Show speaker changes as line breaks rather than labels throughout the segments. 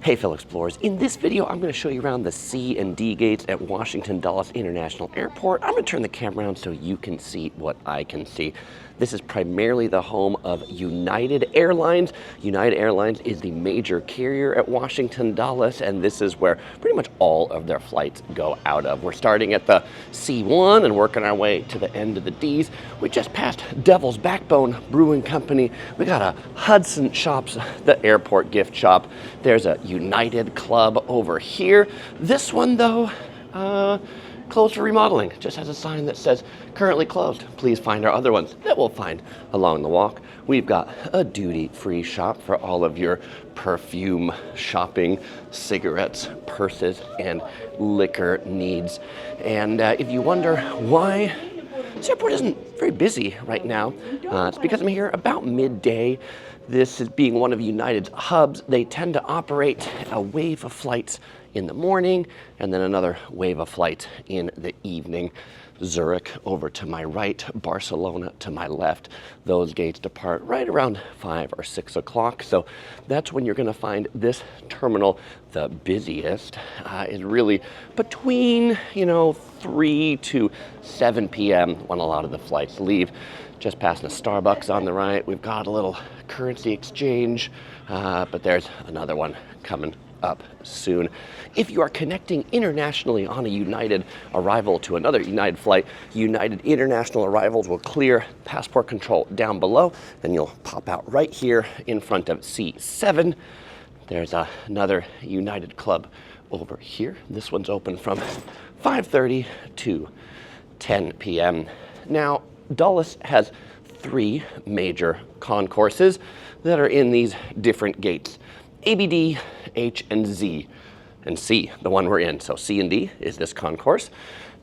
Hey fellow explorers, in this video I'm going to show you around the C and D gates at Washington Dulles International Airport. I'm going to turn the camera around so you can see what I can see. This is primarily the home of United Airlines. United Airlines is the major carrier at Washington Dulles, and this is where pretty much all of their flights go out of. We're starting at the C1 and working our way to the end of the Ds. We just passed Devil's Backbone Brewing Company. We got a Hudson Shops, the airport gift shop. There's a United Club over here. This one though, closed for remodeling. Just has a sign that says currently closed. Please find our other ones that we'll find along the walk. We've got a duty-free shop for all of your perfume shopping, cigarettes, purses, and liquor needs. And if you wonder why this airport isn't very busy right now, it's because I'm here about midday. This is being one of United's hubs. They tend to operate a wave of flights in the morning and then another wave of flights in the evening. Zurich over to my right, Barcelona to my left. Those gates depart right around 5 or 6 o'clock. So that's when you're going to find this terminal the busiest. Is really between 3 to 7 p.m. when a lot of the flights leave. Just passing a Starbucks on the right. We've got a little currency exchange, but there's another one coming up soon. If you are connecting internationally on a United arrival to another United flight, United International arrivals will clear passport control down below, and you'll pop out right here in front of C7. There's another United Club over here. This one's open from 5:30 to 10 p.m. Now, Dulles has 3 major concourses that are in these different gates: ABD, H, and Z, and C, the one we're in. So C and D is this concourse.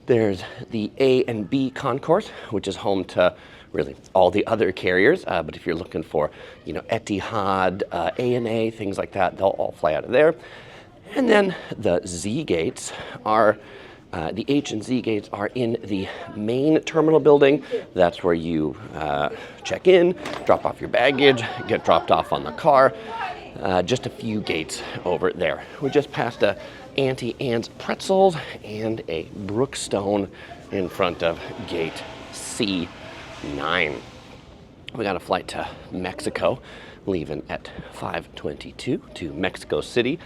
There's the A and B concourse, which is home to really all the other carriers. But if you're looking for, Etihad, ANA, things like that, they'll all fly out of there. And then the Z gates are, the H and Z gates are in the main terminal building. That's where you check in, drop off your baggage, get dropped off on the car. Just a few gates over there. We just passed a Auntie Anne's Pretzels and a Brookstone in front of gate C9. We got a flight to Mexico, leaving at 5:22 to Mexico City.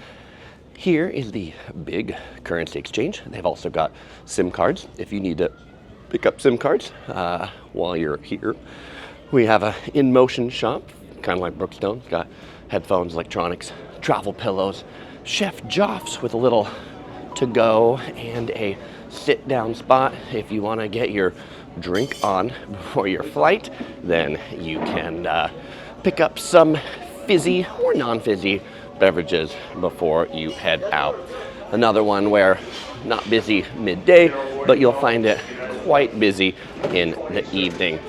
Here is the big currency exchange. They've also got SIM cards if you need to pick up SIM cards while you're here. We have a in-motion shop, kind of like Brookstone. It's got headphones, electronics, travel pillows, Chef Joff's with a little to-go and a sit-down spot. If you want to get your drink on before your flight, then you can pick up some fizzy or non-fizzy beverages before you head out. Another one where not busy midday, but you'll find it quite busy in the evening.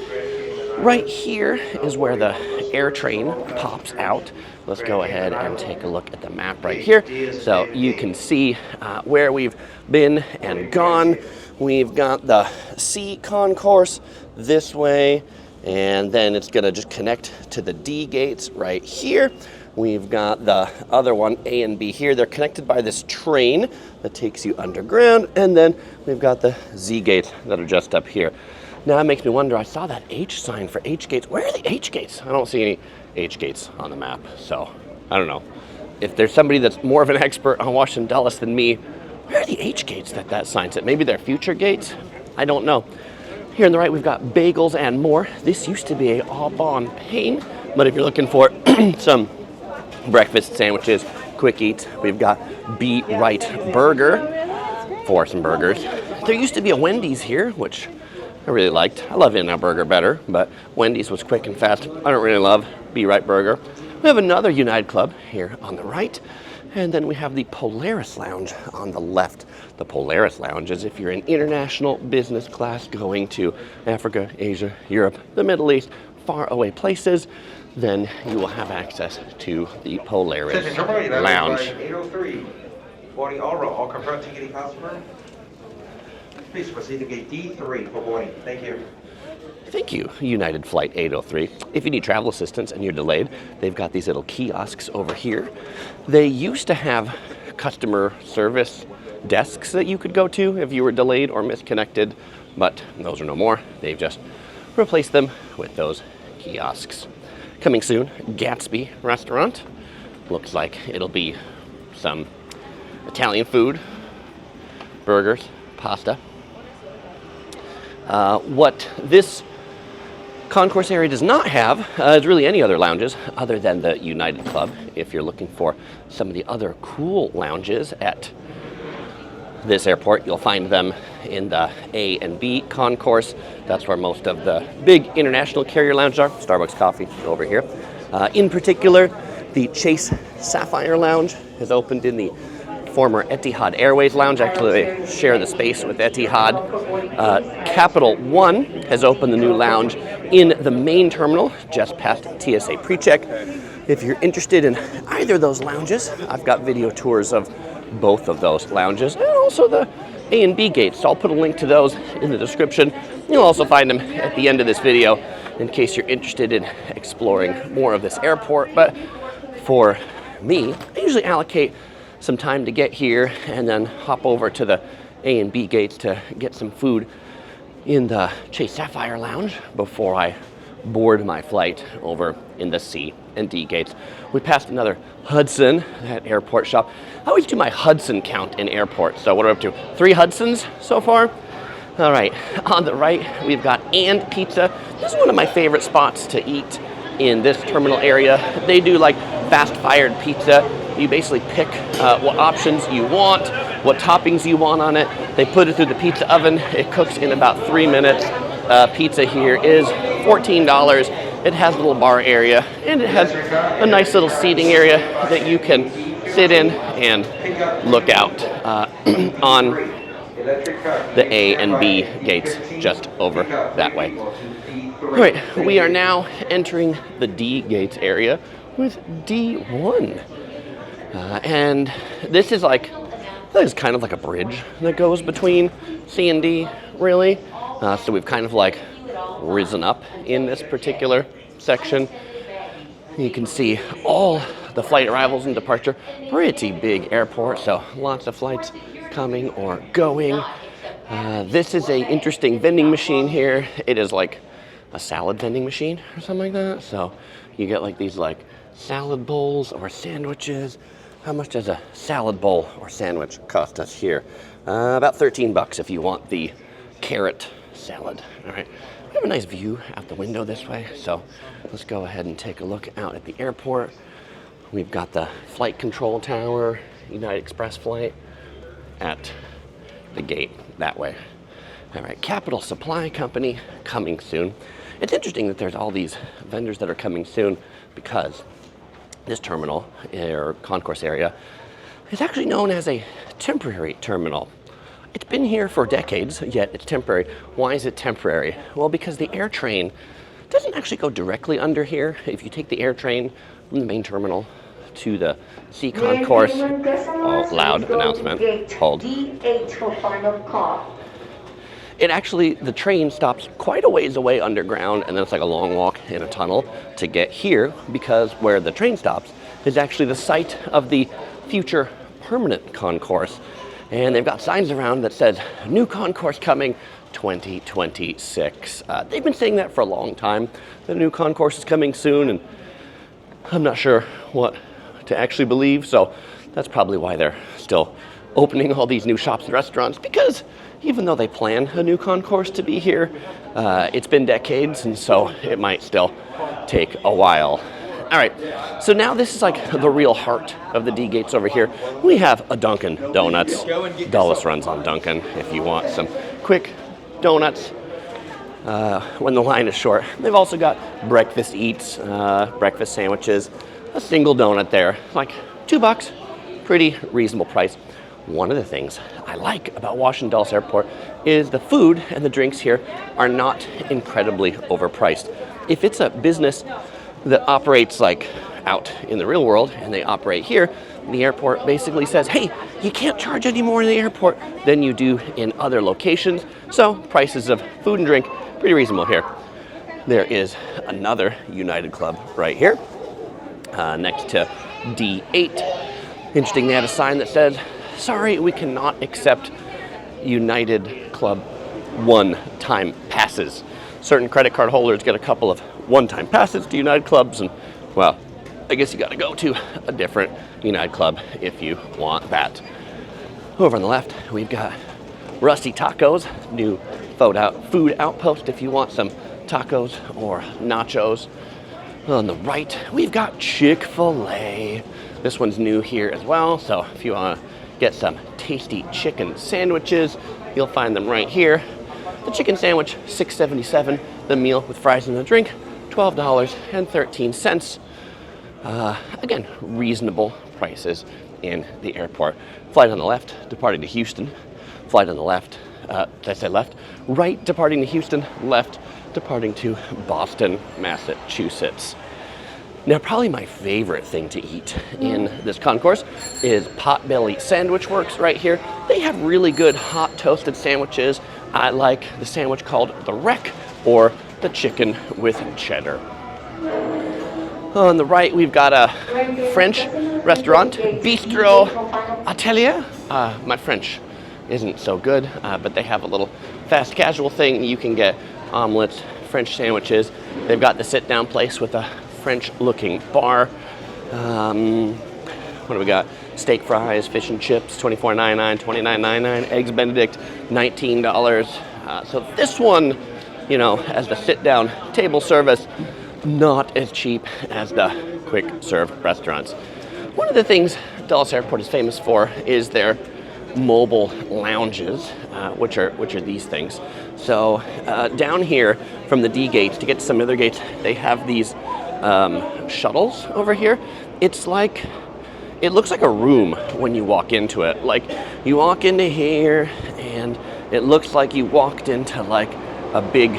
Right here is where the air train pops out. Let's go ahead and take a look at the map right here so you can see where we've been and gone. We've got the C concourse this way, and then it's gonna just connect to the D gates right here. We've got the other one, A and B here. They're connected by this train that takes you underground, and then we've got the Z gates that are just up here. Now it makes me wonder, I saw that H sign for H gates. Where are the H gates? I don't see any H gates on the map, so I don't know. If there's somebody that's more of an expert on Washington Dulles than me, where are the H gates that sign said? Maybe they're future gates? I don't know. Here on the right, we've got bagels and more. This used to be a Au Bon Pain, but if you're looking for some breakfast sandwiches, quick eats, we've got Be Right Burger for some burgers. There used to be a Wendy's here, which I really liked. I love In-N-Out Burger better, but Wendy's was quick and fast. I don't really love Be Right Burger. We have another United Club here on the right, and then we have the Polaris Lounge on the left. The Polaris Lounge is if you're in international business class going to Africa, Asia, Europe, the Middle East, far away places, then you will have access to the Polaris Lounge.
803, boarding all row, all confirmed ticketing customer. Please proceed to gate D3 for boarding. Thank you.
Thank you, United Flight 803. If you need travel assistance and you're delayed, they've got these little kiosks over here. They used to have customer service desks that you could go to if you were delayed or misconnected, but those are no more. They've just replaced them with those kiosks. Coming soon, Gatsby restaurant. Looks like it'll be some Italian food, burgers, pasta. What this concourse area does not have is really any other lounges other than the United Club. If you're looking for some of the other cool lounges at this airport, you'll find them in the A and B Concourse. That's where most of the big international carrier lounges are. Starbucks coffee over here. In particular, the Chase Sapphire Lounge has opened in the former Etihad Airways Lounge. Actually, they share the space with Etihad. Capital One has opened the new lounge in the main terminal, just past TSA PreCheck. If you're interested in either of those lounges, I've got video tours of both of those lounges and also the A and B gates. So I'll put a link to those in the description. You'll also find them at the end of this video in case you're interested in exploring more of this airport. But for me, I usually allocate some time to get here and then hop over to the A and B gates to get some food in the Chase Sapphire Lounge before I board my flight over in the C and D gates. We passed another Hudson at airport shop. I always do my Hudson count in airports. So what are we up to? 3 Hudsons so far? All right, on the right, we've got And Pizza. This is one of my favorite spots to eat in this terminal area. They do like fast-fired pizza. You basically pick what options you want, what toppings you want on it. They put it through the pizza oven. It cooks in about 3 minutes. Pizza here is $14. It has a little bar area, and it has a nice little seating area that you can sit in and look out on the A and B gates just over that way. All right, we are now entering the D gates area with D1. And this is like, that is kind of like a bridge that goes between C and D, really. So we've kind of like risen up in this particular section. You can see all the flight arrivals and departure. Pretty big airport, so lots of flights coming or going. This is a interesting vending machine here. It is like a salad vending machine or something like that. So you get like these like salad bowls or sandwiches. How much does a salad bowl or sandwich cost us here? About $13 if you want the carrot salad. All right, we have a nice view out the window this way, so let's go ahead and take a look out at the airport. We've got the flight control tower, United Express flight, at the gate that way. All right, Capital Supply Company coming soon. It's interesting that there's all these vendors that are coming soon because this terminal, or concourse area, is actually known as a temporary terminal. It's been here for decades, yet it's temporary. Why is it temporary? Well, because the air train doesn't actually go directly under here. If you take the air train from the main terminal to the C concourse, oh, loud announcement, hold.
D8 for final call.
It actually, the train stops quite a ways away underground, and then it's like a long walk in a tunnel to get here, because where the train stops is actually the site of the future permanent concourse. And they've got signs around that says, new concourse coming 2026. They've been saying that for a long time. The new concourse is coming soon, and I'm not sure what to actually believe, so that's probably why they're still opening all these new shops and restaurants, because even though they plan a new concourse to be here, it's been decades, and so it might still take a while. All right, so now this is like the real heart of the D gates over here. We have a Dunkin' Donuts. Dulles runs on Dunkin' if you want some quick donuts when the line is short. They've also got breakfast eats, breakfast sandwiches, a single donut there, like $2, pretty reasonable price. One of the things I like about Washington Dulles Airport is the food and the drinks here are not incredibly overpriced. If it's a business that operates like out in the real world and they operate here, the airport basically says, hey, you can't charge any more in the airport than you do in other locations. So prices of food and drink, pretty reasonable here. There is another United Club right here, next to D8. Interesting, they had a sign that said, sorry, we cannot accept United Club one-time passes. Certain credit card holders get a couple of one-time passes to United Clubs, and, well, I guess you got to go to a different United Club if you want that. Over on the left, we've got Rusty Tacos, new food outpost if you want some tacos or nachos. On the right, we've got Chick-fil-A. This one's new here as well, so if you want to get some tasty chicken sandwiches, you'll find them right here. The chicken sandwich, $6.77. The meal with fries and a drink, $12.13. Again, reasonable prices in the airport. Flight on the left, departing to Houston. Flight on the left, did I say left? Right, departing to Houston. Left, departing to Boston, Massachusetts. Now, probably my favorite thing to eat in this concourse is Potbelly Sandwich Works right here. They have really good hot toasted sandwiches. I like the sandwich called the Wreck or the chicken with cheddar. On the right, we've got a French restaurant, Bistro Atelier. My French isn't so good, but they have a little fast casual thing. You can get omelets, French sandwiches. They've got the sit-down place with a French-looking bar. What do we got? Steak fries, fish and chips, $24.99, $29.99. Eggs Benedict, $19. So this one, you know, as the sit-down table service, not as cheap as the quick-serve restaurants. One of the things Dulles Airport is famous for is their mobile lounges, which are these things. So down here from the D gates to get to some other gates, they have these shuttles over here. It looks like a room when you walk into it. Like, you walk into here and it looks like you walked into like a big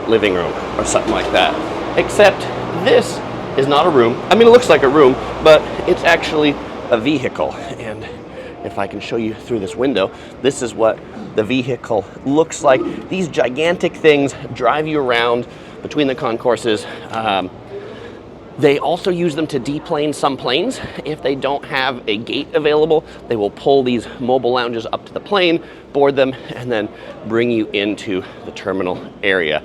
living room or something like that. Except this is not a room. I mean, it looks like a room, but it's actually a vehicle. And if I can show you through this window, this is what the vehicle looks like. These gigantic things drive you around between the concourses. They also use them to deplane some planes. If they don't have a gate available, they will pull these mobile lounges up to the plane, board them, and then bring you into the terminal area.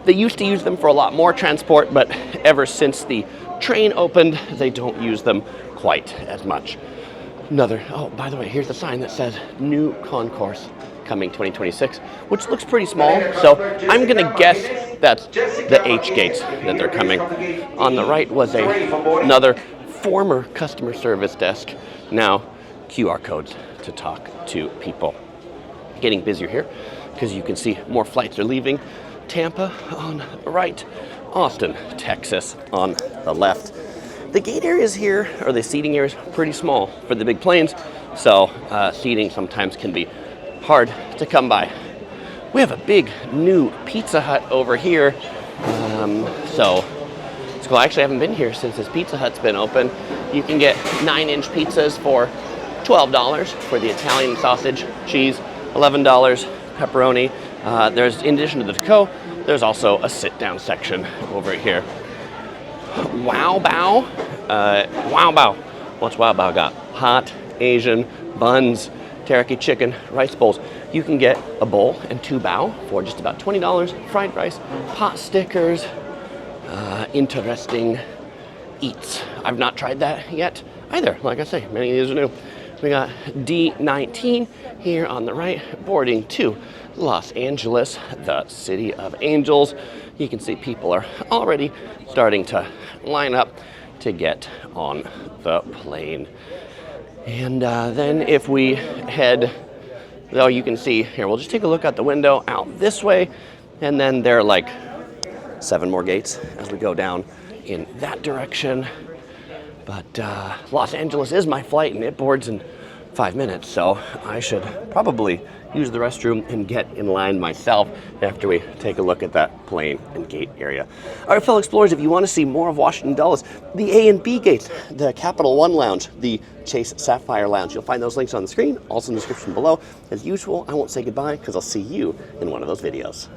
They used to use them for a lot more transport, but ever since the train opened, they don't use them quite as much. Oh, by the way, here's a sign that says New Concourse coming 2026, which looks pretty small, so I'm gonna guess that's the H gates that they're coming. On the right was another former customer service desk, now QR codes to talk to people. Getting busier here because you can see more flights are leaving. Tampa on the right, Austin, Texas on the left. The gate areas here, or the seating areas, pretty small for the big planes, so seating sometimes can be hard to come by. We have a big new Pizza Hut over here, so it's cool. I actually haven't been here since this Pizza Hut's been open. You can get 9-inch pizzas for $12 for the Italian sausage, cheese, $11 pepperoni. There's, in addition to the to-go, there's also a sit-down section over here. Wow Bao. Wow Bao. What's Wow Bao got? Hot Asian buns, teriyaki chicken, rice bowls. You can get a bowl and 2 bao for just about $20. Fried rice, pot stickers, interesting eats. I've not tried that yet either. Like I say, many of these are new. We got D19 here on the right, boarding to Los Angeles, the city of angels. You can see people are already starting to line up to get on the plane. And then if we head, though, you can see here, we'll just take a look out the window out this way, and then there are like 7 more gates as we go down in that direction. But Los Angeles is my flight, and it boards in 5 minutes, so I should probably use the restroom and get in line myself after we take a look at that plane and gate area. All right, fellow explorers, if you want to see more of Washington Dulles, the A and B gates, the Capital One Lounge, the Chase Sapphire Lounge, you'll find those links on the screen, also in the description below. As usual, I won't say goodbye because I'll see you in one of those videos.